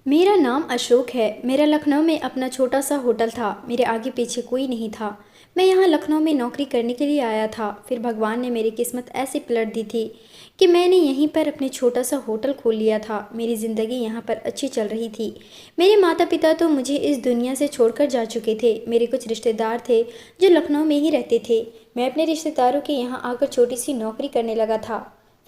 मेरा नाम अशोक है। मेरा लखनऊ में अपना छोटा सा होटल था। मेरे आगे पीछे कोई नहीं था। मैं यहाँ लखनऊ में नौकरी करने के लिए आया था। फिर भगवान ने मेरी किस्मत ऐसे पलट दी थी कि मैंने यहीं पर अपने छोटा सा होटल खोल लिया था। मेरी ज़िंदगी यहाँ पर अच्छी चल रही थी। मेरे माता पिता तो मुझे इस दुनिया से छोड़कर जा चुके थे। मेरे कुछ रिश्तेदार थे जो लखनऊ में ही रहते थे। मैं अपने रिश्तेदारों के यहाँ आकर छोटी सी नौकरी करने लगा था।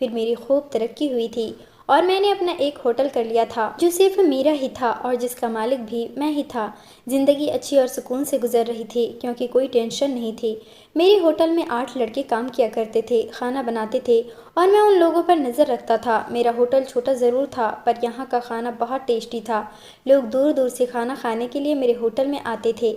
फिर मेरी खूब तरक्की हुई थी और मैंने अपना एक होटल कर लिया था जो सिर्फ मेरा ही था और जिसका मालिक भी मैं ही था। ज़िंदगी अच्छी और सुकून से गुजर रही थी क्योंकि कोई टेंशन नहीं थी। मेरे होटल में 8 लड़के काम किया करते थे, खाना बनाते थे और मैं उन लोगों पर नज़र रखता था। मेरा होटल छोटा ज़रूर था पर यहाँ का खाना बहुत टेस्टी था। लोग दूर दूर से खाना खाने के लिए मेरे होटल में आते थे।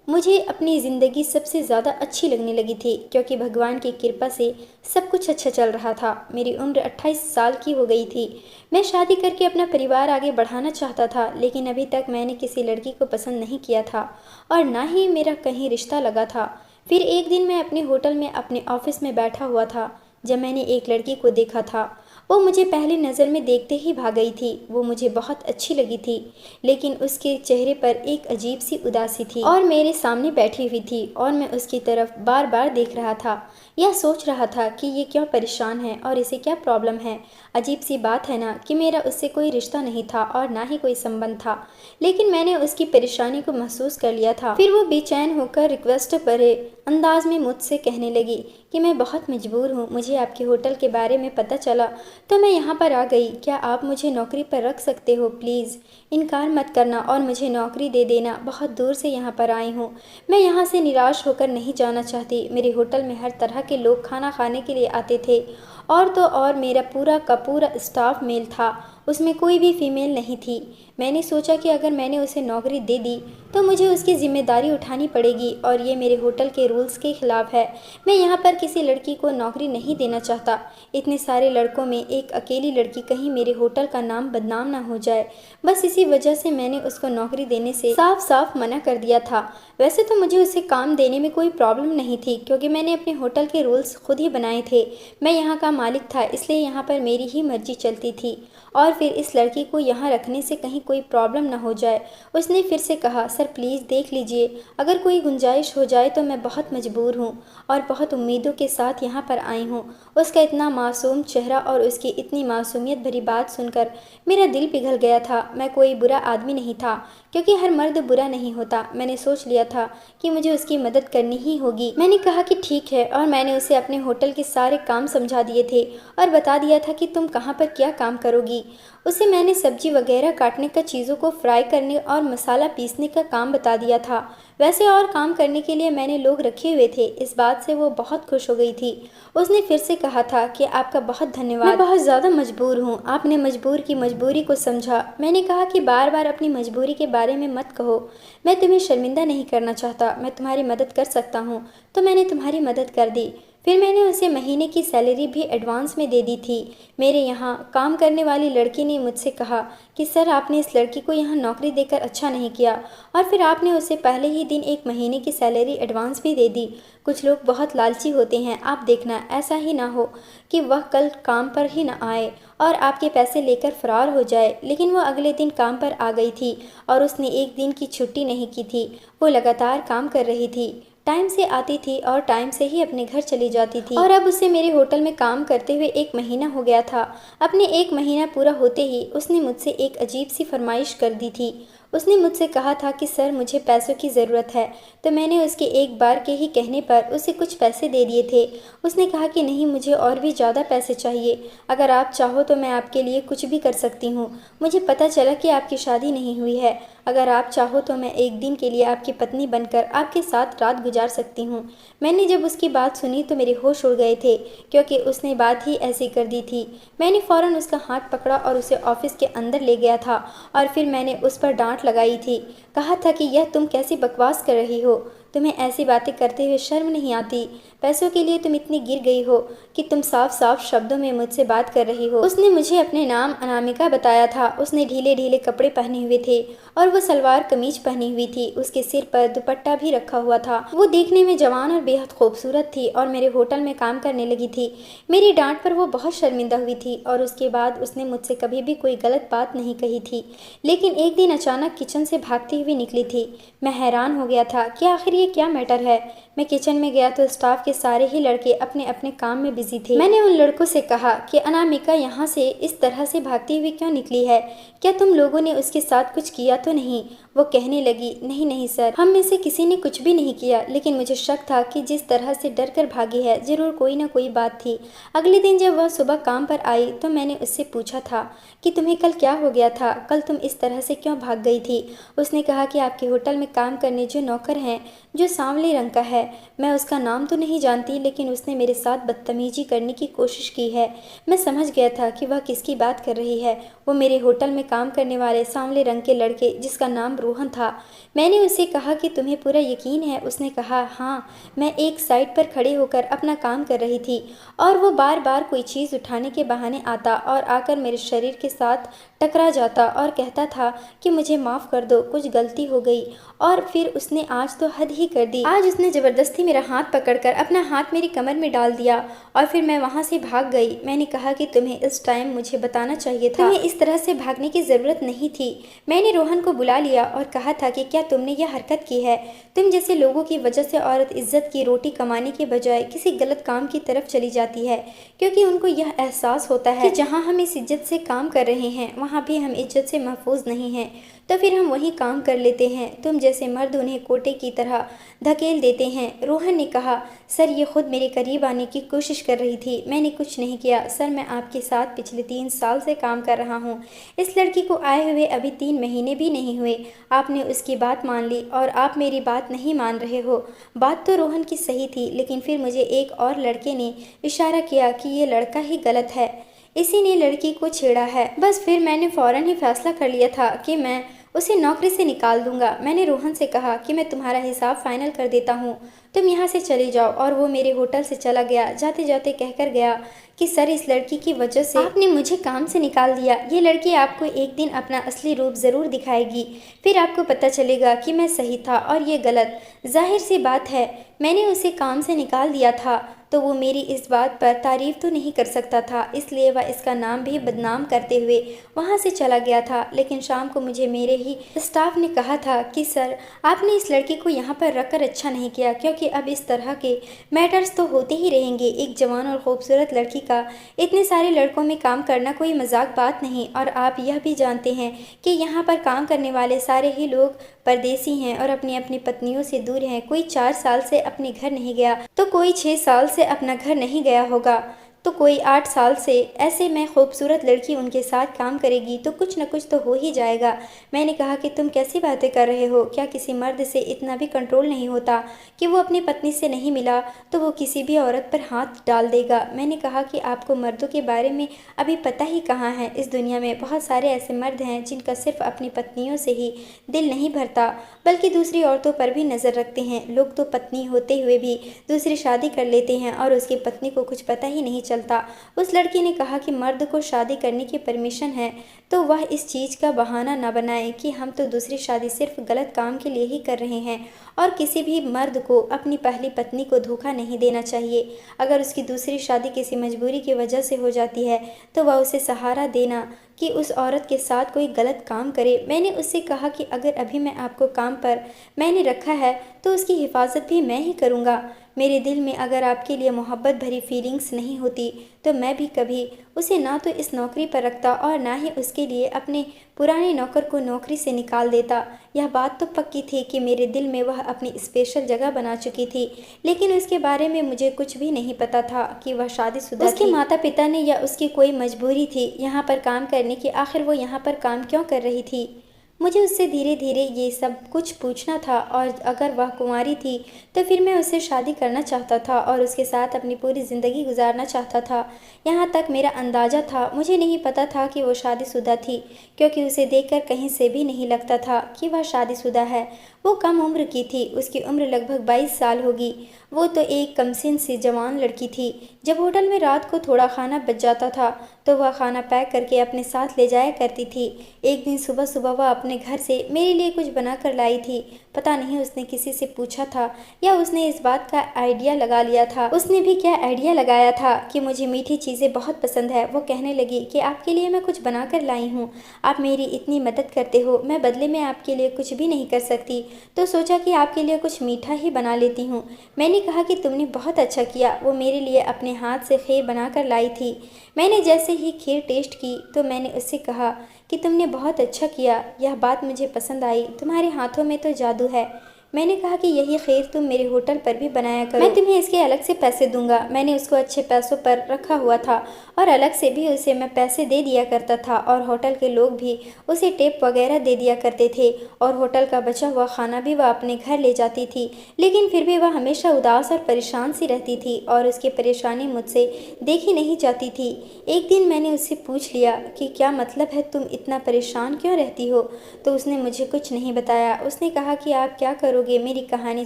मुझे अपनी ज़िंदगी सबसे ज़्यादा अच्छी लगने लगी थी क्योंकि भगवान की कृपा से सब कुछ अच्छा चल रहा था। मेरी उम्र 28 साल की हो गई थी। मैं शादी करके अपना परिवार आगे बढ़ाना चाहता था, लेकिन अभी तक मैंने किसी लड़की को पसंद नहीं किया था और ना ही मेरा कहीं रिश्ता लगा था। फिर एक दिन मैं अपने होटल में अपने ऑफिस में बैठा हुआ था जब मैंने एक लड़की को देखा था। वो मुझे पहली नज़र में देखते ही भाग गई थी। वो मुझे बहुत अच्छी लगी थी, लेकिन उसके चेहरे पर एक अजीब सी उदासी थी और मेरे सामने बैठी हुई थी और मैं उसकी तरफ बार बार देख रहा था। यह सोच रहा था कि ये क्यों परेशान है और इसे क्या प्रॉब्लम है। अजीब सी बात है ना कि मेरा उससे कोई रिश्ता नहीं था और ना ही कोई संबंध था, लेकिन मैंने उसकी परेशानी को महसूस कर लिया था। फिर वो बेचैन होकर रिक्वेस्ट भरे अंदाज में मुझसे कहने लगी कि मैं बहुत मजबूर हूँ, मुझे आपके होटल के बारे में पता चला तो मैं यहाँ पर आ गई। क्या आप मुझे नौकरी पर रख सकते हो? प्लीज़ इनकार मत करना और मुझे नौकरी दे देना। बहुत दूर से यहाँ पर आई हूँ। मैं यहाँ से निराश होकर नहीं जाना चाहती। मेरे होटल में हर तरह के लोग खाना खाने के लिए आते थे और तो और मेरा पूरा का पूरा स्टाफ मेल था, उसमें कोई भी फीमेल नहीं थी। मैंने सोचा कि अगर मैंने उसे नौकरी दे दी तो मुझे उसकी जिम्मेदारी उठानी पड़ेगी और ये मेरे होटल के रूल्स के खिलाफ है। मैं यहाँ पर किसी लड़की को नौकरी नहीं देना चाहता। इतने सारे लड़कों में एक अकेली लड़की, कहीं मेरे होटल का नाम बदनाम ना हो जाए। बस इसी वजह से मैंने उसको नौकरी देने से साफ साफ मना कर दिया था। वैसे तो मुझे उसे काम देने में कोई प्रॉब्लम नहीं थी क्योंकि मैंने अपने होटल के रूल्स खुद ही बनाए थे। मैं यहाँ का मालिक था, इसलिए यहाँ पर मेरी ही मर्जी चलती थी। और फिर इस लड़की को यहाँ रखने से कहीं कोई प्रॉब्लम ना हो जाए। उसने फिर से कहा, सर प्लीज़ देख लीजिए, अगर कोई गुंजाइश हो जाए तो मैं बहुत मजबूर हूँ और बहुत उम्मीदों के साथ यहाँ पर आई हूँ। उसका इतना मासूम चेहरा और उसकी इतनी मासूमियत भरी बात सुनकर मेरा दिल पिघल गया था। मैं कोई बुरा आदमी नहीं था क्योंकि हर मर्द बुरा नहीं होता। मैंने सोच लिया था कि मुझे उसकी मदद करनी ही होगी। मैंने कहा कि ठीक है और मैंने उसे अपने होटल के सारे काम समझा दिए थे और बता दिया था कि तुम कहाँ पर क्या काम करोगी। उसे मैंने सब्जी वगैरह काटने का, चीज़ों को फ्राई करने और मसाला पीसने का काम बता दिया था। वैसे और काम करने के लिए मैंने लोग रखे हुए थे। इस बात से वो बहुत खुश हो गई थी। उसने फिर से कहा था कि आपका बहुत धन्यवाद, मैं बहुत ज़्यादा मजबूर हूँ, आपने मजबूर की मजबूरी को समझा। मैंने कहा कि बार बार अपनी मजबूरी के बारे में मत कहो, मैं तुम्हें शर्मिंदा नहीं करना चाहता, मैं तुम्हारी मदद कर सकता हूँ। तो मैंने तुम्हारी मदद कर दी। फिर मैंने उसे महीने की सैलरी भी एडवांस में दे दी थी। मेरे यहाँ काम करने वाली लड़की ने मुझसे कहा कि सर आपने इस लड़की को यहाँ नौकरी देकर अच्छा नहीं किया और फिर आपने उसे पहले ही दिन 1 महीने की सैलरी एडवांस भी दे दी। कुछ लोग बहुत लालची होते हैं, आप देखना ऐसा ही ना हो कि वह कल काम पर ही ना आए और आपके पैसे लेकर फरार हो जाए। लेकिन वो अगले दिन काम पर आ गई थी और उसने एक दिन की छुट्टी नहीं की थी। वो लगातार काम कर रही थी, टाइम से आती थी और टाइम से ही अपने घर चली जाती थी। और अब उसे मेरे होटल में काम करते हुए 1 महीना हो गया था। अपने 1 महीना पूरा होते ही उसने मुझसे एक अजीब सी फरमाइश कर दी थी। उसने मुझसे कहा था कि सर मुझे पैसों की ज़रूरत है। तो मैंने उसके एक बार के ही कहने पर उसे कुछ पैसे दे दिए थे। उसने कहा कि नहीं, मुझे और भी ज़्यादा पैसे चाहिए, अगर आप चाहो तो मैं आपके लिए कुछ भी कर सकती हूँ। मुझे पता चला कि आपकी शादी नहीं हुई है, अगर आप चाहो तो मैं एक दिन के लिए आपकी पत्नी बनकर आपके साथ रात गुजार सकती हूँ। मैंने जब उसकी बात सुनी तो मेरे होश उड़ गए थे क्योंकि उसने बात ही ऐसी कर दी थी। मैंने फ़ौरन उसका हाथ पकड़ा और उसे ऑफिस के अंदर ले गया था और फिर मैंने उस पर डांट लगाई थी। कहा था कि यह तुम कैसी बकवास कर रही हो, तुम्हें ऐसी बातें करते हुए शर्म नहीं आती। पैसों के लिए तुम इतनी गिर गई हो कि तुम साफ साफ शब्दों में मुझसे बात कर रही हो। उसने मुझे अपने नाम अनामिका बताया था। उसने ढीले ढीले कपड़े पहने हुए थे और वो सलवार कमीज पहनी हुई थी। उसके सिर पर दुपट्टा भी रखा हुआ था। वो देखने में जवान और बेहद खूबसूरत थी और मेरे होटल में काम करने लगी थी। मेरी डांट पर वो बहुत शर्मिंदा हुई थी और उसके बाद उसने मुझसे कभी भी कोई गलत बात नहीं कही थी। लेकिन एक दिन अचानक किचन से भागती हुई निकली थी। मैं हैरान हो गया था कि आखिर ये क्या मैटर है। मैं किचन में गया तो स्टाफ के सारे ही लड़के अपने अपने काम में बिजी थे। मैंने उन लड़कों से कहा कि अनामिका यहाँ से इस तरह से भागती हुई क्यों निकली है? क्या तुम लोगों ने उसके साथ कुछ किया तो नहीं? वो कहने लगी, नहीं नहीं सर, हम में से किसी ने कुछ भी नहीं किया, लेकिन मुझे शक था कि जिस तरह से डर कर भागी है जरूर कोई ना कोई बात थी। अगले दिन जब वह सुबह काम पर आई तो मैंने उससे पूछा था कि तुम्हें कल क्या हो गया था, कल तुम इस तरह से क्यों भाग गई थी? उसने कहा कि आपके होटल में काम करने जो नौकर हैं, जो सांवले रंग का है, मैं उसका नाम तो नहीं जानती, लेकिन उसने मेरे साथ बदतमीजी करने की कोशिश की है। मैं समझ गया था कि वह किसकी बात कर रही है। वो मेरे होटल में काम करने वाले सांवले रंग के लड़के जिसका नाम रोहन था। मैंने उसे कहा कि तुम्हें पूरा यकीन है? उसने कहा हाँ, मैं एक साइड पर खड़े होकर अपना काम कर रही थी और वो बार बार कोई चीज़ उठाने के बहाने आता और आकर मेरे शरीर के साथ टकरा जाता और कहता था कि मुझे माफ़ कर दो, कुछ गलती हो गई। और फिर उसने आज तो हद ही कर दी। आज उसने ज़बरदस्ती मेरा हाथ पकड़कर अपना हाथ मेरी कमर में डाल दिया और फिर मैं वहाँ से भाग गई। मैंने कहा कि तुम्हें इस टाइम मुझे बताना चाहिए था, तुम्हें इस तरह से भागने की ज़रूरत नहीं थी। मैंने रोहन को बुला लिया और कहा था कि क्या तुमने यह हरकत की है? तुम जैसे लोगों की वजह से औरत इज्जत की रोटी कमाने के बजाय किसी गलत काम की तरफ चली जाती है, क्योंकि उनको यह एहसास होता है कि जहाँ हम इस इज्जत से काम कर रहे हैं वहाँ भी हम इज्जत से महफूज नहीं हैं, तो फिर हम वही काम कर लेते हैं। तुम जैसे मर्द उन्हें कोटे की तरह धकेल देते हैं। रोहन ने कहा, सर ये खुद मेरे करीब आने की कोशिश कर रही थी, मैंने कुछ नहीं किया। सर मैं आपके साथ पिछले 3 साल से काम कर रहा हूँ। इस लड़की को आए हुए अभी 3 महीने भी नहीं हुए। आपने उसकी बात मान ली और आप मेरी बात नहीं मान रहे हो। बात तो रोहन की सही थी, लेकिन फिर मुझे एक और लड़के ने इशारा किया कि ये लड़का ही गलत है, इसी ने लड़की को छेड़ा है। बस फिर मैंने फ़ौरन ही फैसला कर लिया था कि मैं उसे नौकरी से निकाल दूंगा। मैंने रोहन से कहा कि मैं तुम्हारा हिसाब फाइनल कर देता हूँ, तुम यहाँ से चले जाओ। और वो मेरे होटल से चला गया। जाते जाते कहकर गया कि सर इस लड़की की वजह से आपने मुझे काम से निकाल दिया। ये लड़की आपको एक दिन अपना असली रूप ज़रूर दिखाएगी, फिर आपको पता चलेगा कि मैं सही था और ये गलत। जाहिर सी बात है, मैंने उसे काम से निकाल दिया था तो वो मेरी इस बात पर तारीफ़ तो नहीं कर सकता था, इसलिए वह इसका नाम भी बदनाम करते हुए वहाँ से चला गया था। लेकिन शाम को मुझे मेरे ही स्टाफ ने कहा था कि सर आपने इस लड़की को यहाँ पर रखकर अच्छा नहीं किया, क्योंकि अब इस तरह के मैटर्स तो होते ही रहेंगे। एक जवान और खूबसूरत लड़की का इतने सारे लड़कों में काम करना कोई मजाक बात नहीं। और आप यह भी जानते हैं कि यहाँ पर काम करने वाले सारे ही लोग परदेसी हैं और अपनी अपनी पत्नियों से दूर हैं। कोई 4 साल से अपने घर नहीं गया तो कोई 6 साल से अपना घर नहीं गया होगा, तो कोई 8 साल से। ऐसे में खूबसूरत लड़की उनके साथ काम करेगी तो कुछ न कुछ तो हो ही जाएगा। मैंने कहा कि तुम कैसी बातें कर रहे हो? क्या किसी मर्द से इतना भी कंट्रोल नहीं होता कि वो अपनी पत्नी से नहीं मिला तो वो किसी भी औरत पर हाथ डाल देगा? मैंने कहा कि आपको मर्दों के बारे में अभी पता ही कहाँ है। इस दुनिया में बहुत सारे ऐसे मर्द हैं जिनका सिर्फ अपनी पत्नियों से ही दिल नहीं भरता, बल्कि दूसरी औरतों पर भी नज़र रखते हैं। लोग तो पत्नी होते हुए भी दूसरी शादी कर लेते हैं और उसकी पत्नी को कुछ पता ही नहीं चलता। उस लड़की ने कहा कि मर्द को शादी करने की परमिशन है, तो वह इस चीज़ का बहाना न बनाए कि हम तो दूसरी शादी सिर्फ गलत काम के लिए ही कर रहे हैं और किसी भी मर्द को अपनी पहली पत्नी को धोखा नहीं देना चाहिए। अगर उसकी दूसरी शादी किसी मजबूरी की वजह से हो जाती है तो वह उसे सहारा देना कि उस औरत के साथ कोई गलत काम करे। मैंने उससे कहा कि अगर अभी मैं आपको काम पर मैंने रखा है तो उसकी हिफाजत भी मैं ही करूँगा। मेरे दिल में अगर आपके लिए मोहब्बत भरी फीलिंग्स नहीं होती तो मैं भी कभी उसे ना तो इस नौकरी पर रखता और ना ही उसके लिए अपने पुराने नौकर को नौकरी से निकाल देता। यह बात तो पक्की थी कि मेरे दिल में वह अपनी स्पेशल जगह बना चुकी थी, लेकिन उसके बारे में मुझे कुछ भी नहीं पता था कि वह शादीशुदा थी। उसके माता पिता ने या उसकी कोई मजबूरी थी यहाँ पर काम करने की? आखिर वो यहाँ पर काम क्यों कर रही थी? मुझे उससे धीरे धीरे ये सब कुछ पूछना था और अगर वह कुंवारी थी तो फिर मैं उससे शादी करना चाहता था और उसके साथ अपनी पूरी ज़िंदगी गुजारना चाहता था। यहाँ तक मेरा अंदाज़ा था। मुझे नहीं पता था कि वो शादीशुदा थी, क्योंकि उसे देखकर कहीं से भी नहीं लगता था कि वह शादीशुदा है। वो कम उम्र की थी, उसकी उम्र लगभग 22 साल होगी। वो तो एक कमसिन सी जवान लड़की थी। जब होटल में रात को थोड़ा खाना बच जाता था तो वह खाना पैक करके अपने साथ ले जाया करती थी। एक दिन सुबह सुबह वह अपने घर से मेरे लिए कुछ बना कर लाई थी। पता नहीं उसने किसी से पूछा था या उसने इस बात का आइडिया लगा लिया था। उसने भी क्या आइडिया लगाया था कि मुझे मीठी चीज़ें बहुत पसंद है। वो कहने लगी कि आपके लिए मैं कुछ बना कर लाई हूँ, आप मेरी इतनी मदद करते हो, मैं बदले में आपके लिए कुछ भी नहीं कर सकती, तो सोचा कि आपके लिए कुछ मीठा ही बना लेती हूँ। मैंने कहा कि तुमने बहुत अच्छा किया। वो मेरे लिए अपने हाथ से खीर बना कर लाई थी। मैंने जैसे ही खीर टेस्ट की तो मैंने उससे कहा कि तुमने बहुत अच्छा किया, यह बात मुझे पसंद आई, तुम्हारे हाथों में तो जादू है। मैंने कहा कि यही खीर तुम मेरे होटल पर भी बनाया करो, मैं तुम्हें इसके अलग से पैसे दूंगा। मैंने उसको अच्छे पैसों पर रखा हुआ था और अलग से भी उसे मैं पैसे दे दिया करता था और होटल के लोग भी उसे टिप वगैरह दे दिया करते थे और होटल का बचा हुआ खाना भी वह अपने घर ले जाती थी। लेकिन फिर भी वह हमेशा उदास और परेशान सी रहती थी और उसकी परेशानी मुझसे देखी नहीं जाती थी। एक दिन मैंने उससे पूछ लिया कि क्या मतलब है, तुम इतना परेशान क्यों रहती हो? तो उसने मुझे कुछ नहीं बताया। उसने कहा कि आप क्या करोगे मेरी कहानी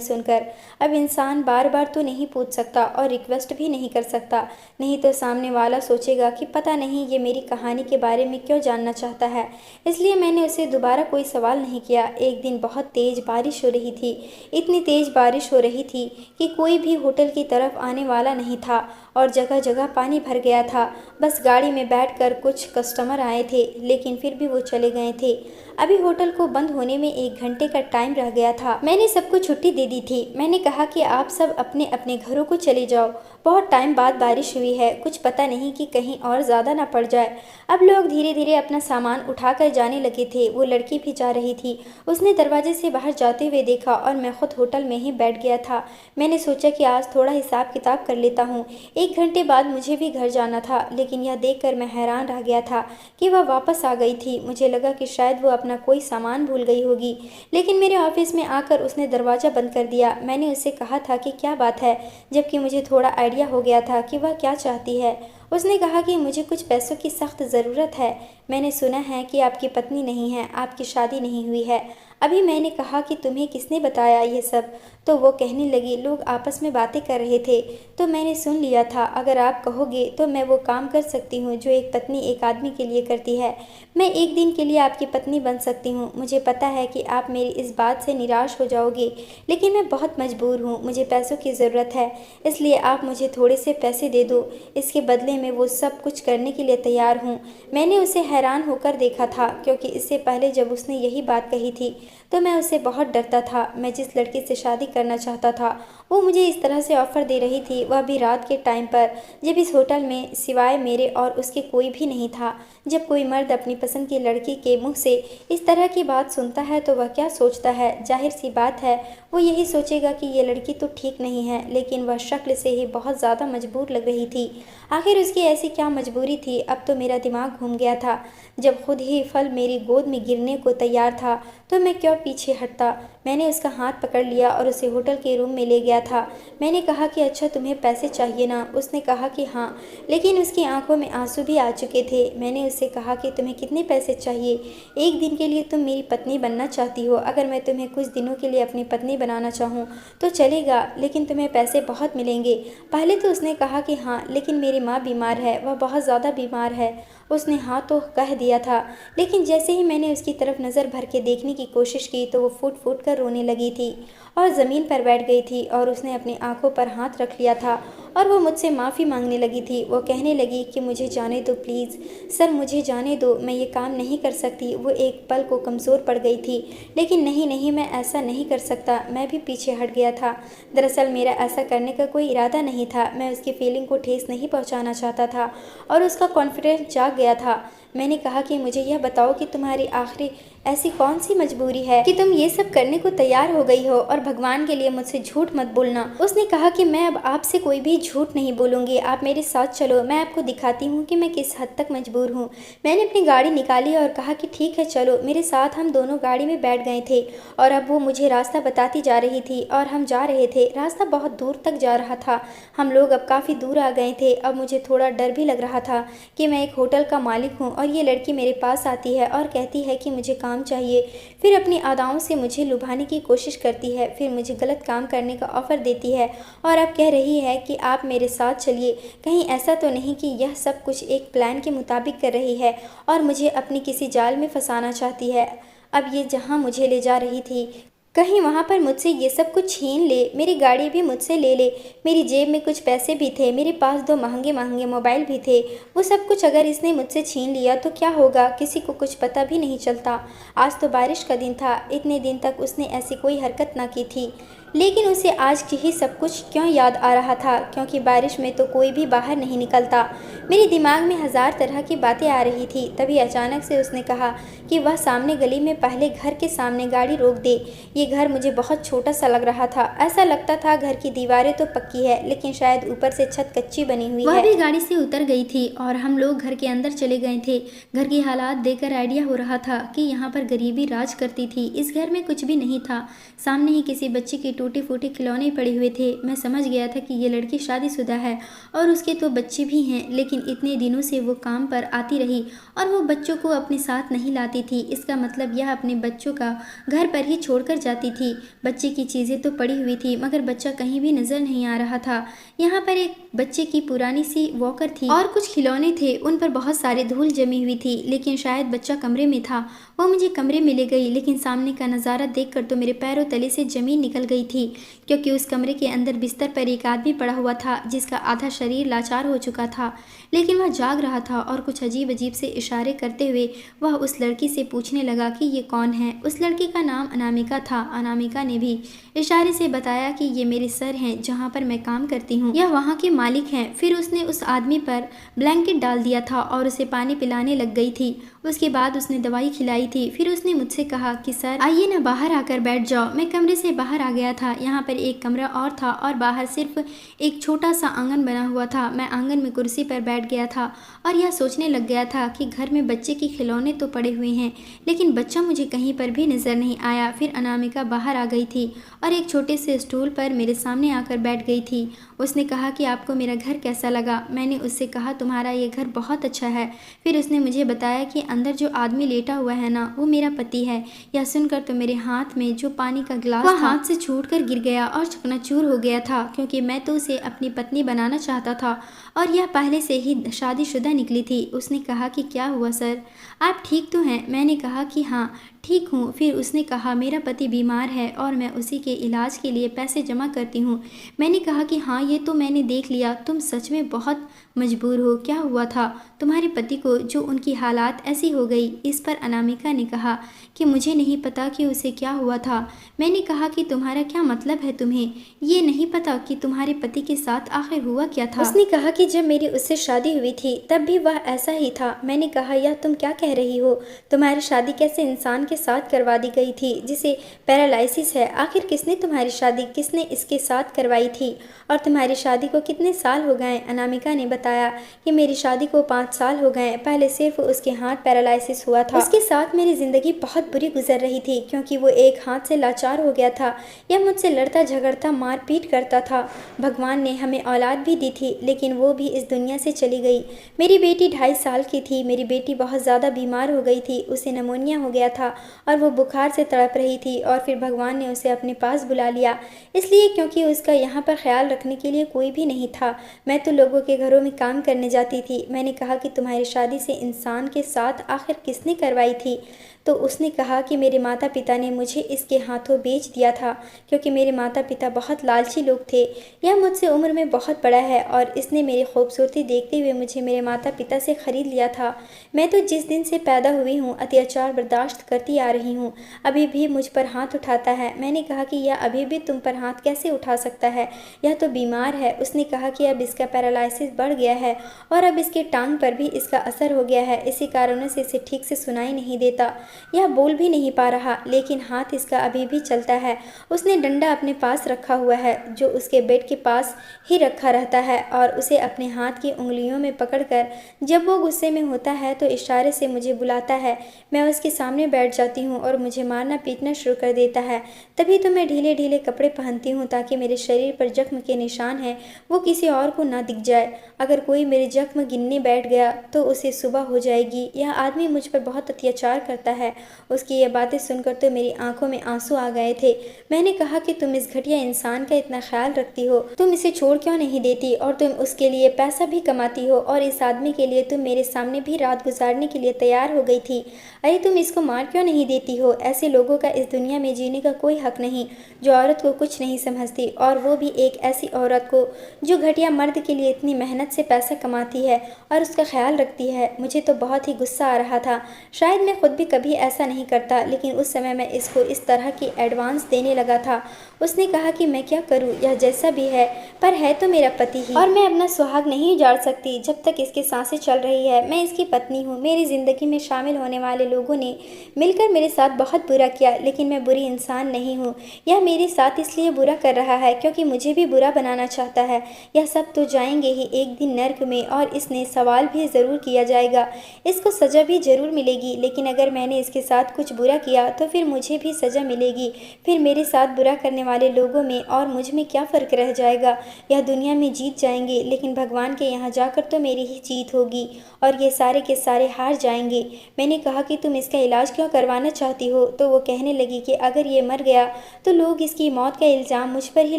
सुनकर? अब इंसान बार बार तो नहीं पूछ सकता और रिक्वेस्ट भी नहीं कर सकता, नहीं तो सामने वाला सोचेगा कि पता नहीं ये मेरी कहानी के बारे में क्यों जानना चाहता है। इसलिए मैंने उसे दोबारा कोई सवाल नहीं किया। एक दिन बहुत तेज बारिश हो रही थी। इतनी तेज बारिश हो रही थी कि कोई भी होटल की तरफ आने वाला नहीं था और जगह जगह पानी भर गया था। बस गाड़ी में बैठकर कुछ कस्टमर आए थे, लेकिन फिर भी वो चले गए थे। अभी होटल को बंद होने में 1 घंटे का टाइम रह गया था। मैंने सबको छुट्टी दे दी थी। मैंने कहा कि आप सब अपने अपने घरों को चले जाओ, बहुत टाइम बाद बारिश हुई है, कुछ पता नहीं कि कहीं और ज़्यादा ना पड़ जाए। अब लोग धीरे धीरे अपना सामान उठाकर जाने लगे थे। वो लड़की भी जा रही थी। उसने दरवाजे से बाहर जाते हुए देखा और मैं खुद होटल में ही बैठ गया था। मैंने सोचा कि आज थोड़ा हिसाब किताब कर लेता हूँ। 1 घंटे बाद मुझे भी घर जाना था, लेकिन यह देखकर मैं हैरान रह गया था कि वह वापस आ गई थी। मुझे लगा कि शायद वो अपना कोई सामान भूल गई होगी, लेकिन मेरे ऑफिस में आकर उसने दरवाज़ा बंद कर दिया। मैंने उससे कहा था कि क्या बात है, जबकि मुझे थोड़ा आइडिया हो गया था कि वह क्या चाहती है। उसने कहा कि मुझे कुछ पैसों की सख्त ज़रूरत है। मैंने सुना है कि आपकी पत्नी नहीं है, आपकी शादी नहीं हुई है अभी। मैंने कहा कि तुम्हें किसने बताया ये सब? तो वो कहने लगी लोग आपस में बातें कर रहे थे तो मैंने सुन लिया था। अगर आप कहोगे तो मैं वो काम कर सकती हूँ जो एक पत्नी एक आदमी के लिए करती है। मैं एक दिन के लिए आपकी पत्नी बन सकती हूँ। मुझे पता है कि आप मेरी इस बात से निराश हो जाओगे, लेकिन मैं बहुत मजबूर हूँ, मुझे पैसों की ज़रूरत है, इसलिए आप मुझे थोड़े से पैसे दे दो। इसके बदले में वो सब कुछ करने के लिए तैयार हूँ। मैंने उसे हैरान होकर देखा था, क्योंकि इससे पहले जब उसने यही बात कही थी तो मैं उससे बहुत डरता था। मैं जिस लड़की से शादी करना चाहता था वो मुझे इस तरह से ऑफ़र दे रही थी, वह भी रात के टाइम पर, जब इस होटल में सिवाय मेरे और उसके कोई भी नहीं था। जब कोई मर्द अपनी पसंद की लड़की के मुंह से इस तरह की बात सुनता है तो वह क्या सोचता है? जाहिर सी बात है वो यही सोचेगा कि ये लड़की तो ठीक नहीं है, लेकिन वह शक्ल से ही बहुत ज़्यादा मजबूर लग रही थी। आखिर उसकी ऐसी क्या मजबूरी थी? अब तो मेरा दिमाग घूम गया था। जब खुद ही फल मेरी गोद में गिरने को तैयार था तो मैं क्यों पीछे हटता? मैंने उसका हाथ पकड़ लिया और उसे होटल के रूम में ले गया था। मैंने कहा कि अच्छा तुम्हें पैसे चाहिए ना? उसने कहा कि हाँ, लेकिन उसकी आंखों में आंसू भी आ चुके थे। मैंने उससे कहा कि तुम्हें कितने पैसे चाहिए? 1 दिन के लिए तुम मेरी पत्नी बनना चाहती हो? अगर मैं तुम्हें कुछ दिनों के लिए अपनी पत्नी बनाना चाहूँ तो चलेगा, लेकिन तुम्हें पैसे बहुत मिलेंगे। पहले तो उसने कहा कि हाँ, लेकिन मेरी माँ बीमार है, वह बहुत ज़्यादा बीमार है। उसने हाँ तो कह दिया था, लेकिन जैसे ही मैंने उसकी तरफ नज़र भर के देखने की कोशिश की तो वो फूट फूट कर रोने लगी थी और ज़मीन पर बैठ गई थी और उसने अपनी आंखों पर हाथ रख लिया था और वो मुझसे माफ़ी मांगने लगी थी। वो कहने लगी कि मुझे जाने दो प्लीज़, सर मुझे जाने दो, मैं ये काम नहीं कर सकती। वो एक पल को कमज़ोर पड़ गई थी, लेकिन नहीं नहीं, मैं ऐसा नहीं कर सकता। मैं भी पीछे हट गया था। दरअसल मेरा ऐसा करने का कोई इरादा नहीं था। मैं उसकी फीलिंग को ठेस नहीं पहुँचाना चाहता था और उसका कॉन्फिडेंस जाग गया था। मैंने कहा कि मुझे यह बताओ कि तुम्हारी आखिरी ऐसी कौन सी मजबूरी है कि तुम ये सब करने को तैयार हो गई हो, और भगवान के लिए मुझसे झूठ मत बोलना। उसने कहा कि मैं अब आपसे कोई भी झूठ नहीं बोलूँगी, आप मेरे साथ चलो, मैं आपको दिखाती हूँ कि मैं किस हद तक मजबूर हूँ। मैंने अपनी गाड़ी निकाली और कहा कि ठीक है चलो मेरे साथ। हम दोनों गाड़ी में बैठ गए थे और अब वो मुझे रास्ता बताती जा रही थी और हम जा रहे थे। रास्ता बहुत दूर तक जा रहा था, हम लोग अब काफ़ी दूर आ गए थे। अब मुझे थोड़ा डर भी लग रहा था कि मैं एक होटल का मालिक हूँ और ये लड़की मेरे पास आती है और कहती है कि मुझे काम काम चाहिए, फिर अपनी अदाओं से मुझे लुभाने की कोशिश करती है, फिर मुझे गलत काम करने का ऑफ़र देती है और अब कह रही है कि आप मेरे साथ चलिए। कहीं ऐसा तो नहीं कि यह सब कुछ एक प्लान के मुताबिक कर रही है और मुझे अपनी किसी जाल में फंसाना चाहती है। अब ये जहाँ मुझे ले जा रही थी, कहीं वहाँ पर मुझसे ये सब कुछ छीन ले, मेरी गाड़ी भी मुझसे ले ले। मेरी जेब में कुछ पैसे भी थे, मेरे पास 2 महंगे महंगे मोबाइल भी थे। वो सब कुछ अगर इसने मुझसे छीन लिया तो क्या होगा, किसी को कुछ पता भी नहीं चलता। आज तो बारिश का दिन था, इतने दिन तक उसने ऐसी कोई हरकत ना की थी, लेकिन उसे आज की ही सब कुछ क्यों याद आ रहा था, क्योंकि बारिश में तो कोई भी बाहर नहीं निकलता। मेरे दिमाग में हज़ार तरह की बातें आ रही थी। तभी अचानक से उसने कहा कि वह सामने गली में पहले घर के सामने गाड़ी रोक दे। ये घर मुझे बहुत छोटा सा लग रहा था। ऐसा लगता था घर की दीवारें तो पक्की है, लेकिन शायद ऊपर से छत कच्ची बनी हुई है। वह भी गाड़ी से उतर गई थी और हम लोग घर के अंदर चले गए थे। घर की हालात देखकर आइडिया हो रहा था कि यहाँ पर गरीबी राज करती थी। इस घर में कुछ भी नहीं था, सामने ही किसी बच्चे की टूटी फूटी खिलौने पड़े हुए थे। मैं समझ गया था कि ये लड़की शादीशुदा है और उसके तो बच्चे भी हैं, लेकिन इतने दिनों से वो काम पर आती रही और वो बच्चों को अपने साथ नहीं लाती थी। इसका मतलब यह अपने बच्चों का घर पर ही छोड़कर जाती थी। बच्चे की चीज़ें तो पड़ी हुई थी, मगर बच्चा कहीं भी नजर नहीं आ रहा था। यहाँ पर एक बच्चे की पुरानी सी वॉकर थी और कुछ खिलौने थे, उन पर बहुत सारी धूल जमी हुई थी, लेकिन शायद बच्चा कमरे में था। वो मुझे कमरे में ले गई, लेकिन सामने का नज़ारा देखकर तो मेरे पैरों तले से जमीन निकल गई थी, क्योंकि उस कमरे के अंदर बिस्तर पर एक आदमी पड़ा हुआ था जिसका आधा शरीर लाचार हो चुका था, लेकिन वह जाग रहा था और कुछ अजीब अजीब से इशारे करते हुए वह उस लड़की से पूछने लगा कि ये कौन है। उस लड़की का नाम अनामिका था। अनामिका ने भी इशारे से बताया कि ये मेरे सर हैं, जहाँ पर मैं काम करती हूँ, यह वहाँ के मालिक हैं। फिर उसने उस आदमी पर ब्लैंकेट डाल दिया था और उसे पानी पिलाने लग गई थी। उसके बाद उसने दवाई खिलाई थी। फिर उसने मुझसे कहा कि सर आइए ना, बाहर आकर बैठ जाओ। मैं कमरे से बाहर आ गया था। यहाँ पर एक कमरा और था और बाहर सिर्फ एक छोटा सा आंगन बना हुआ था। मैं आंगन में कुर्सी पर बैठ गया था और यह सोचने लग गया था कि घर में बच्चे के खिलौने तो पड़े हुए हैं, लेकिन बच्चा मुझे कहीं पर भी नजर नहीं आया। फिर अनामिका बाहर आ गई थी और एक छोटे से स्टूल पर मेरे सामने आकर बैठ गई थी। उसने कहा कि आपको मेरा घर कैसा लगा। मैंने उससे कहा तुम्हारा ये घर बहुत अच्छा है। फिर उसने मुझे बताया कि अंदर जो आदमी लेटा हुआ है ना, वो मेरा पति है। यह सुनकर तो मेरे हाथ में जो पानी का गिलास था हाथ से छूटकर गिर गया और चकनाचूर हो गया था, क्योंकि मैं तो उसे अपनी पत्नी बनाना चाहता था और यह पहले से ही शादीशुदा निकली थी। उसने कहा कि क्या हुआ सर, आप ठीक तो हैं? मैंने कहा कि हाँ ठीक हूँ। फिर उसने कहा मेरा पति बीमार है और मैं उसी के इलाज के लिए पैसे जमा करती हूँ। मैंने कहा कि हाँ ये तो मैंने देख लिया, तुम सच में बहुत मजबूर हो। क्या हुआ था तुम्हारे पति को जो उनकी हालात ऐसी हो गई? इस पर अनामिका ने कहा कि मुझे नहीं पता कि उसे क्या हुआ था। मैंने कहा कि तुम्हारा क्या मतलब है, तुम्हें ये नहीं पता कि तुम्हारे पति के साथ आखिर हुआ क्या था? उसने कहा कि जब मेरी उससे शादी हुई थी तब भी वह ऐसा ही था। मैंने कहा यह तुम क्या कह रही हो? तुम्हारी शादी कैसे इंसान के साथ करवा दी गई थी जिसे पैरालिसिस है? आखिर किसने तुम्हारी शादी किसने इसके साथ करवाई थी और तुम्हारी शादी को कितने साल हो गए? अनामिका ने बताया कि मेरी शादी को 5 साल हो गए। पहले सिर्फ उसके हाथ पैरालिसिस हुआ था। उसके साथ मेरी ज़िंदगी बहुत बुरी गुजर रही थी, क्योंकि वो एक हाथ से लाचार हो गया था। यह मुझसे लड़ता झगड़ता मारपीट करता था। भगवान ने हमें औलाद भी दी थी, लेकिन वो भी इस दुनिया से चली गई। मेरी बेटी 2.5 साल की थी। मेरी बेटी बहुत ज़्यादा बीमार हो गई थी, उसे निमोनिया हो गया था और वो बुखार से तड़प रही थी। और फिर भगवान ने उसे अपने पास बुला लिया, इसलिए क्योंकि उसका यहाँ पर ख्याल रखने के लिए कोई भी नहीं था। मैं तो लोगों के घरों में काम करने जाती थी। मैंने कहा कि तुम्हारी शादी से इंसान के साथ आखिर किसने करवाई थी? तो उसने कहा कि मेरे माता पिता ने मुझे इसके हाथों बेच दिया था, क्योंकि मेरे माता पिता बहुत लालची लोग थे। यह मुझसे उम्र में बहुत बड़ा है और इसने मेरी खूबसूरती देखते हुए मुझे मेरे माता पिता से ख़रीद लिया था। मैं तो जिस दिन से पैदा हुई हूँ अत्याचार बर्दाश्त करती आ रही हूँ, अभी भी मुझ पर हाथ उठाता है। मैंने कहा कि यह अभी भी तुम पर हाथ कैसे उठा सकता है, यह तो बीमार है। उसने कहा कि अब इसका पैरालिसिस बढ़ गया है और अब इसके टांग पर भी इसका असर हो गया है। इसी कारणों से इसे ठीक से सुनाई नहीं देता, यह बोल भी नहीं पा रहा, लेकिन हाथ इसका अभी भी चलता है। उसने डंडा अपने पास रखा हुआ है जो उसके बेड के पास ही रखा रहता है और उसे अपने हाथ की उंगलियों में पकड़कर जब वो गुस्से में होता है तो इशारे से मुझे बुलाता है। मैं उसके सामने बैठ जाती हूँ और मुझे मारना पीटना शुरू कर देता है। तभी तो मैं ढीले ढीले कपड़े पहनती हूँ ताकि मेरे शरीर पर जख्म के निशान हैं वो किसी और को ना दिख जाए। अगर कोई मेरे जख्म गिनने बैठ गया तो उसे सुबह हो जाएगी। यह आदमी मुझ पर बहुत अत्याचार करता है। है। उसकी ये बातें सुनकर तो मेरी आंखों में आंसू आ गए थे। मैंने कहा कि तुम इस घटिया इंसान का इतना ख्याल रखती हो, तुम इसे छोड़ क्यों नहीं देती, और तुम उसके लिए पैसा भी कमाती हो, और इस आदमी के लिए तुम मेरे सामने भी रात गुजारने के लिए तैयार हो गई थी। अरे तुम इसको मार क्यों नहीं देती हो? ऐसे लोगों का इस दुनिया में जीने का कोई हक नहीं जो औरत को कुछ नहीं समझती, और वो भी एक ऐसी औरत को जो घटिया मर्द के लिए इतनी मेहनत से पैसा कमाती है और उसका ख्याल रखती है। मुझे तो बहुत ही गुस्सा आ रहा था। शायद मैं खुद भी कभी ऐसा नहीं करता, लेकिन उस समय मैं इसको इस तरह की एडवांस देने लगा था। उसने कहा कि मैं क्या करूं, यह जैसा भी है पर है तो मेरा पति ही, और मैं अपना सुहाग नहीं उजाड़ सकती जब तक इसकी सांसें चल रही है। मैं इसकी पत्नी हूँ। मेरी ज़िंदगी में शामिल होने वाले लोगों ने मिलकर मेरे साथ बहुत बुरा किया, लेकिन मैं बुरी इंसान नहीं हूँ। यह मेरे साथ इसलिए बुरा कर रहा है क्योंकि मुझे भी बुरा बनाना चाहता है। यह सब तो जाएंगे ही एक दिन नर्क में, और इसने सवाल भी ज़रूर किया जाएगा। इसको सज़ा भी ज़रूर मिलेगी, लेकिन अगर मैंने इसके साथ कुछ बुरा किया तो फिर मुझे भी सज़ा मिलेगी। फिर मेरे साथ बुरा करने वाले लोगों में और मुझ में क्या फ़र्क रह जाएगा? यह दुनिया में जीत जाएंगे, लेकिन भगवान के यहाँ जाकर तो मेरी ही जीत होगी और ये सारे के सारे हार जाएंगे। मैंने कहा कि तुम इसका इलाज क्यों करवाना चाहती हो? तो वो कहने लगी कि अगर ये मर गया तो लोग इसकी मौत का इल्ज़ाम मुझ पर ही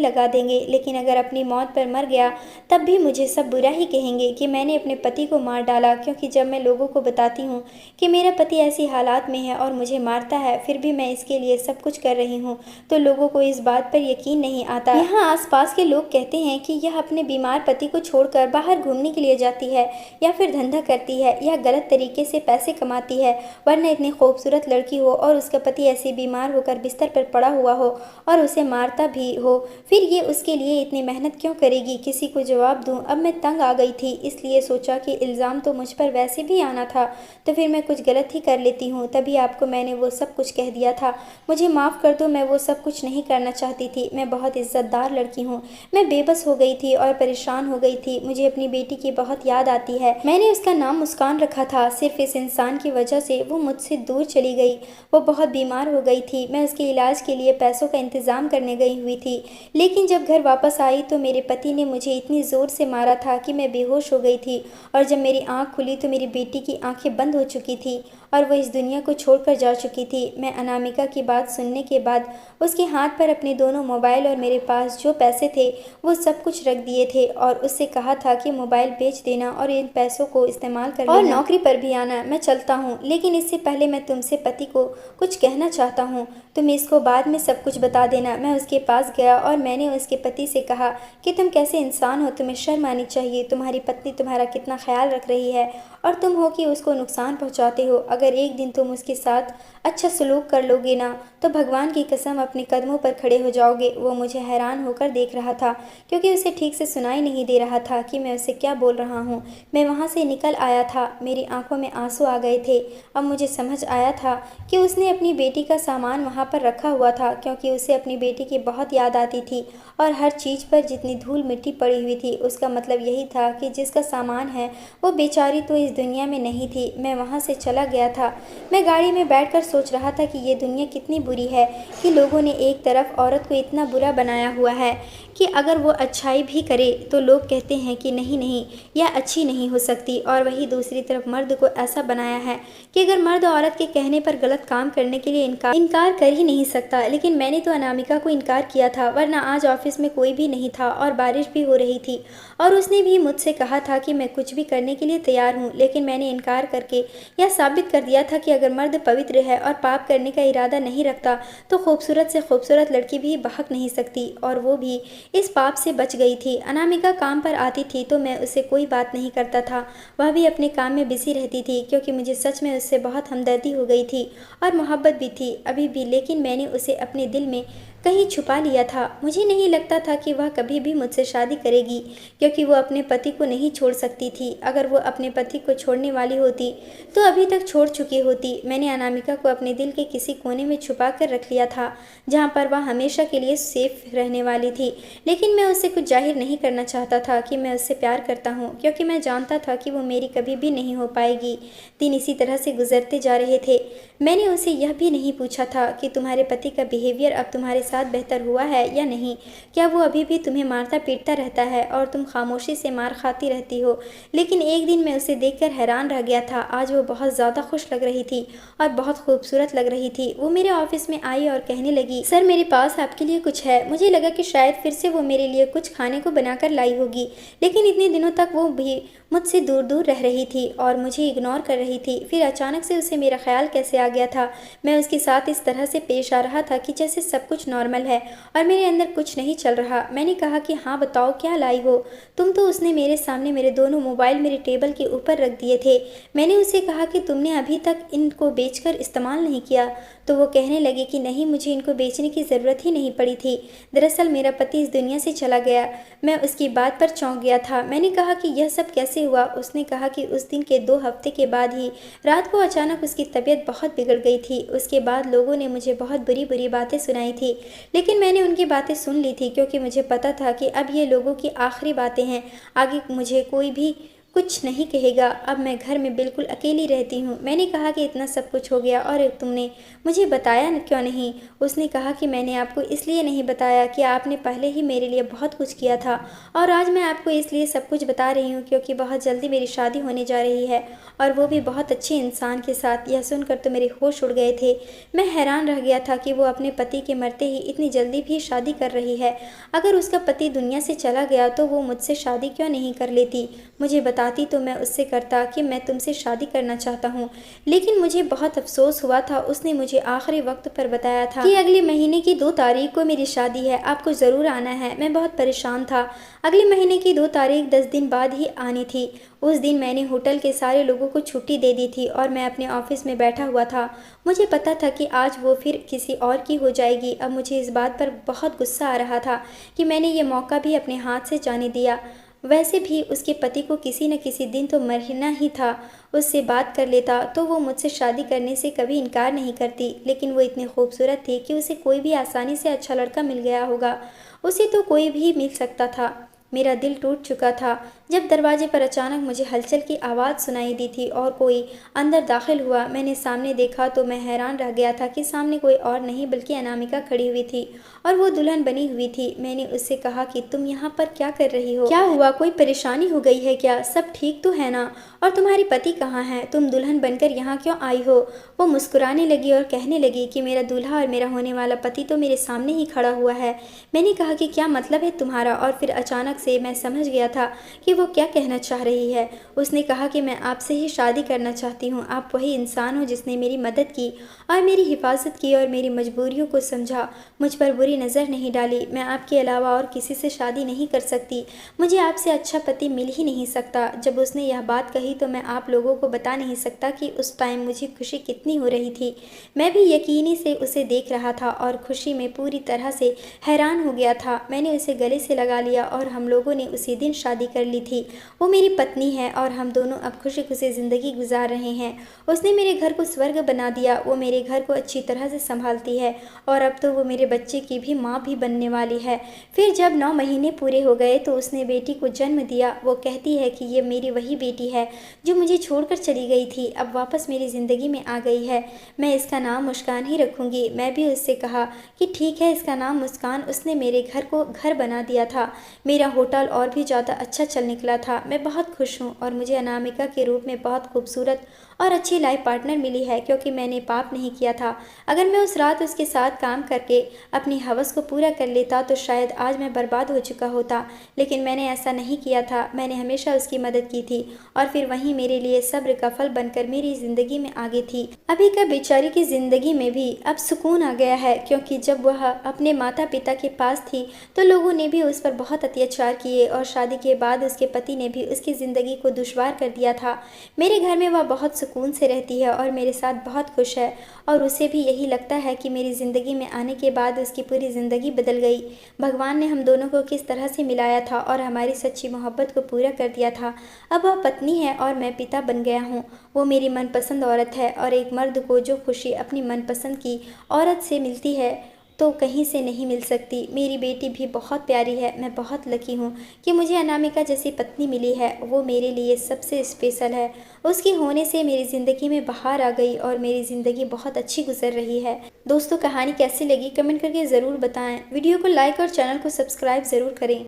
लगा देंगे, लेकिन अगर अपनी मौत पर मर गया तब भी मुझे सब बुरा ही कहेंगे कि मैंने अपने पति को मार डाला। क्योंकि जब मैं लोगों को बताती हूँ कि मेरा पति ऐसी हालात में है और मुझे मारता है, फिर भी मैं इसके लिए सब कुछ कर रही हूँ, तो लोगों को इस बात पर यकीन नहीं आता। यहाँ आसपास के लोग कहते हैं कि यह अपने बीमार पति को छोड़कर बाहर घूमने के लिए जाती है या फिर धंधा करती है या गलत तरीके से पैसे कमाती है, वरना इतनी खूबसूरत लड़की हो और उसका पति ऐसे बीमार होकर बिस्तर पर पड़ा हुआ हो और उसे मारता भी हो, फिर ये उसके लिए इतनी मेहनत क्यों करेगी? किसी को जवाब दूं? अब मैं तंग आ गई थी, इसलिए सोचा कि इल्ज़ाम तो मुझ पर वैसे भी आना था, तो फिर मैं कुछ गलत ही कर लेती हूँ। तभी आपको मैंने वो सब कुछ कह दिया था। मुझे माफ़ कर दो, मैं वो सब कुछ नहीं करना चाहती थी। मैं बहुत इज़्ज़तदार लड़की हूँ। मैं बेबस हो गई थी और परेशान हो गई थी। मुझे अपनी बेटी की बहुत याद आती है। मैंने उसका नाम मुस्कान रखा था। सिर्फ इस इंसान की वजह से वो मुझसे दूर चली गई। वो बहुत बीमार हो गई थी। मैं उसके इलाज के लिए पैसों का इंतज़ाम करने गई हुई थी, लेकिन जब घर वापस आई तो मेरे पति ने मुझे इतनी ज़ोर से मारा था कि मैं बेहोश हो गई थी, और जब मेरी आँख खुली तो मेरी बेटी की आंखें बंद हो चुकी थी और वो इस दुनिया को छोड़कर जा चुकी थी। मैं अनामिका की बात सुनने के बाद उसके हाथ पर अपने दोनों मोबाइल और मेरे पास जो पैसे थे वो सब कुछ रख दिए थे, और उससे कहा था कि मोबाइल बेच देना और इन पैसों को इस्तेमाल कर लेना और नौकरी पर भी आना। मैं चलता हूँ, लेकिन इससे पहले मैं तुमसे पति को कुछ कहना चाहता हूँ। तुम इसको बाद में सब कुछ बता देना। मैं उसके पास गया और मैंने उसके पति से कहा कि तुम कैसे इंसान हो, तुम्हें शर्म आनी चाहिए। तुम्हारी पत्नी तुम्हारा कितना ख्याल रख रही है और तुम हो कि उसको नुकसान पहुंचाते हो। अगर एक दिन तुम उसके साथ अच्छा सलूक कर लोगे ना, तो भगवान की कसम अपने कदमों पर खड़े हो जाओगे। वो मुझे हैरान होकर देख रहा था, क्योंकि उसे ठीक से सुनाई नहीं दे रहा था कि मैं उसे क्या बोल रहा हूँ। मैं वहाँ से निकल आया था, मेरी आंखों में आंसू आ गए थे। अब मुझे समझ आया था कि उसने अपनी बेटी का सामान वहाँ पर रखा हुआ था, क्योंकि उसे अपनी बेटी की बहुत याद आती थी, और हर चीज़ पर जितनी धूल मिट्टी पड़ी हुई थी उसका मतलब यही था कि जिसका सामान है वो बेचारी तो इस दुनिया में नहीं थी। मैं वहाँ से चला गया था। मैं गाड़ी में बैठकर सोच रहा था कि ये दुनिया कितनी बुरी है कि लोगों ने एक तरफ औरत को इतना बुरा बनाया हुआ है कि अगर वो अच्छाई भी करे तो लोग कहते हैं कि नहीं नहीं, यह अच्छी नहीं हो सकती, और वही दूसरी तरफ मर्द को ऐसा बनाया है कि अगर मर्द औरत के कहने पर गलत काम करने के लिए इनकार कर ही नहीं सकता। लेकिन मैंने तो अनामिका को इनकार किया था, वरना आज ऑफिस में कोई भी नहीं था और बारिश भी हो रही थी, और उसने भी मुझसे कहा था कि मैं कुछ भी करने के लिए तैयार हूँ। लेकिन मैंने इनकार करके यह साबित कर दिया था कि अगर मर्द पवित्र है और पाप करने का इरादा नहीं रखता तो खूबसूरत से खूबसूरत लड़की भी बहक नहीं सकती, और वो भी इस पाप से बच गई थी। अनामिका काम पर आती थी तो मैं उससे कोई बात नहीं करता था, वह भी अपने काम में बिजी रहती थी, क्योंकि मुझे सच में उससे बहुत हमदर्दी हो गई थी और मोहब्बत भी थी अभी भी। लेकिन मैंने उसे अपने दिल में कहीं छुपा लिया था। मुझे नहीं लगता था कि वह कभी भी मुझसे शादी करेगी, क्योंकि वो अपने पति को नहीं छोड़ सकती थी। अगर वो अपने पति को छोड़ने वाली होती तो अभी तक छोड़ चुकी होती। मैंने अनामिका को अपने दिल के किसी कोने में छुपा कर रख लिया था, जहाँ पर वह हमेशा के लिए सेफ रहने वाली थी। लेकिन मैं उससे कुछ जाहिर नहीं करना चाहता था कि मैं उससे प्यार करता हूँ, क्योंकि मैं जानता था कि वो मेरी कभी भी नहीं हो पाएगी। दिन इसी तरह से गुजरते जा रहे थे। मैंने उसे यह भी नहीं पूछा था कि तुम्हारे पति का बिहेवियर अब तुम्हारे साथ साथ बेहतर हुआ है या नहीं? क्या वो अभी भी तुम्हें मारता पीटता रहता है और तुम खामोशी से मार खाती रहती हो? लेकिन एक दिन मैं उसे देखकर हैरान रह गया था। आज वो बहुत ज़्यादा खुश लग रही थी और बहुत खूबसूरत लग रही थी। वो मेरे ऑफिस में आई और कहने लगी, सर मेरे पास आपके लिए कुछ है। मुझे लगा कि शायद फिर से वो मेरे लिए कुछ खाने को बनाकर लाई होगी, लेकिन इतने दिनों तक वो भी मुझसे दूर दूर रह रही थी और मुझे इग्नोर कर रही थी। फिर अचानक से उसे मेरा ख्याल कैसे आ गया था। मैं उसके साथ इस तरह से पेश आ रहा था कि जैसे सब कुछ नॉर्मल है और मेरे अंदर कुछ नहीं चल रहा। मैंने कहा कि हाँ बताओ क्या लाई हो तुम? तो उसने मेरे सामने मेरे दोनों मोबाइल मेरे टेबल के ऊपर रख दिए थे। मैंने उसे कहा कि तुमने अभी तक इनको बेचकर इस्तेमाल नहीं किया। तो वो कहने लगे कि नहीं, मुझे इनको बेचने की ज़रूरत ही नहीं पड़ी थी। दरअसल मेरा पति इस दुनिया से चला गया। मैं उसकी बात पर चौंक गया था। मैंने कहा कि यह सब कैसे हुआ? उसने कहा कि उस दिन के 2 हफ्ते के बाद ही रात को अचानक उसकी तबीयत बहुत बिगड़ गई थी। उसके बाद लोगों ने मुझे बहुत बुरी बुरी बातें सुनाई थी, लेकिन मैंने उनकी बातें सुन ली थी क्योंकि मुझे पता था कि अब ये लोगों की आखिरी बातें हैं। आगे मुझे कोई भी कुछ नहीं कहेगा। अब मैं घर में बिल्कुल अकेली रहती हूँ। मैंने कहा कि इतना सब कुछ हो गया और तुमने मुझे बताया क्यों नहीं? उसने कहा कि मैंने आपको इसलिए नहीं बताया कि आपने पहले ही मेरे लिए बहुत कुछ किया था और आज मैं आपको इसलिए सब कुछ बता रही हूँ क्योंकि बहुत जल्दी मेरी शादी होने जा रही है और वो भी बहुत अच्छे इंसान के साथ। यह सुनकर तो मेरे होश उड़ गए थे। मैं हैरान रह गया था कि वो अपने पति के मरते ही इतनी जल्दी भी शादी कर रही है। अगर उसका पति दुनिया से चला गया तो वो मुझसे शादी क्यों नहीं कर लेती? मुझे बताती तो मैं उससे करता कि मैं तुमसे शादी करना चाहता हूँ। लेकिन मुझे बहुत अफसोस हुआ था। उसने मुझे आखिरी वक्त पर बताया था कि अगले महीने की 2 तारीख को मेरी शादी है, आपको ज़रूर आना है। मैं बहुत परेशान था। अगले महीने की 2 तारीख 10 दिन बाद ही आनी थी। उस दिन मैंने होटल के सारे लोगों को छुट्टी दे दी थी और मैं अपने ऑफिस में बैठा हुआ था। मुझे पता था कि आज वो फिर किसी और की हो जाएगी। अब मुझे इस बात पर बहुत गुस्सा आ रहा था कि मैंने ये मौका भी अपने हाथ से जाने दिया। वैसे भी उसके पति को किसी न किसी दिन तो मरना ही था। उससे बात कर लेता तो वो मुझसे शादी करने से कभी इनकार नहीं करती, लेकिन वो इतनी खूबसूरत थी कि उसे कोई भी आसानी से अच्छा लड़का मिल गया होगा। उसे तो कोई भी मिल सकता था। मेरा दिल टूट चुका था जब दरवाजे पर अचानक मुझे हलचल की आवाज़ सुनाई दी थी और कोई अंदर दाखिल हुआ। मैंने सामने देखा तो मैं हैरान रह गया था कि सामने कोई और नहीं बल्कि अनामिका खड़ी हुई थी और वो दुल्हन बनी हुई थी। मैंने उससे कहा कि तुम यहाँ पर क्या कर रही हो? क्या हुआ? कोई परेशानी हो गई है क्या? सब ठीक तो है ना? और तुम्हारे पति कहाँ हैं? तुम दुल्हन बनकर यहाँ क्यों आई हो? वो मुस्कुराने लगी और कहने लगी कि मेरा दूल्हा और मेरा होने वाला पति तो मेरे सामने ही खड़ा हुआ है। मैंने कहा कि क्या मतलब है तुम्हारा? और फिर अचानक से मैं समझ गया था कि वो क्या कहना चाह रही है। उसने कहा कि मैं आपसे ही शादी करना चाहती हूँ। आप वही इंसान हो जिसने मेरी मदद की और मेरी हिफाजत की और मेरी मजबूरियों को समझा, मुझ पर बुरी नज़र नहीं डाली। मैं आपके अलावा और किसी से शादी नहीं कर सकती। मुझे आपसे अच्छा पति मिल ही नहीं सकता। जब उसने यह बात कही तो मैं आप लोगों को बता नहीं सकता कि उस टाइम मुझे खुशी कितनी हो रही थी। मैं भी यकीनी से उसे देख रहा था और खुशी में पूरी तरह से हैरान हो गया था। मैंने उसे गले से लगा लिया और हम लोगों ने उसी दिन शादी कर ली थी। वो मेरी पत्नी है और हम दोनों अब खुशी खुशी ज़िंदगी गुजार रहे हैं। उसने मेरे घर को स्वर्ग बना दिया। वो मेरे घर को अच्छी तरह से संभालती है और अब तो वो मेरे बच्चे की भी माँ भी बनने वाली है। फिर जब 9 महीने पूरे हो गए तो उसने बेटी को जन्म दिया। वो कहती है कि ये मेरी वही बेटी है जो मुझे छोड़कर चली गई थी, अब वापस मेरी ज़िंदगी में आ गई है। मैं इसका नाम मुस्कान ही रखूँगी। मैं भी उससे कहा कि ठीक है, इसका नाम मुस्कान। उसने मेरे घर को घर बना दिया था। मेरा होटल और भी ज़्यादा अच्छा चल निकला था। मैं बहुत खुश हूँ और मुझे अनामिका के रूप में बहुत खूबसूरत और अच्छी लाइफ पार्टनर मिली है क्योंकि मैंने पाप नहीं किया था। अगर मैं उस रात उसके साथ काम करके अपनी हवस को पूरा कर लेता तो शायद आज मैं बर्बाद हो चुका होता, लेकिन मैंने ऐसा नहीं किया था। मैंने हमेशा उसकी मदद की थी और फिर वहीं मेरे लिए सब्र का फल बनकर मेरी ज़िंदगी में आ गई थी। अभी का बेचारी की ज़िंदगी में भी अब सुकून आ गया है क्योंकि जब वह अपने माता पिता के पास थी तो लोगों ने भी उस पर बहुत अत्याचार किए और शादी के बाद उसके पति ने भी उसकी ज़िंदगी को दुश्वार कर दिया था। मेरे घर में वह बहुत सुकून से रहती है और मेरे साथ बहुत खुश है और उसे भी यही लगता है कि मेरी ज़िंदगी में आने के बाद उसकी पूरी ज़िंदगी बदल गई। भगवान ने हम दोनों को किस तरह से मिलाया था और हमारी सच्ची मोहब्बत को पूरा कर दिया था। अब वह पत्नी है और मैं पिता बन गया हूँ। वो मेरी मनपसंद औरत है और एक मर्द को जो खुशी अपनी मनपसंद की औरत से मिलती है तो कहीं से नहीं मिल सकती। मेरी बेटी भी बहुत प्यारी है। मैं बहुत लकी हूँ कि मुझे अनामिका जैसी पत्नी मिली है। वो मेरे लिए सबसे स्पेशल है। उसकी होने से मेरी ज़िंदगी में बहार आ गई और मेरी ज़िंदगी बहुत अच्छी गुजर रही है। दोस्तों, कहानी कैसी लगी कमेंट करके ज़रूर बताएं। वीडियो को लाइक और चैनल को सब्सक्राइब ज़रूर करें।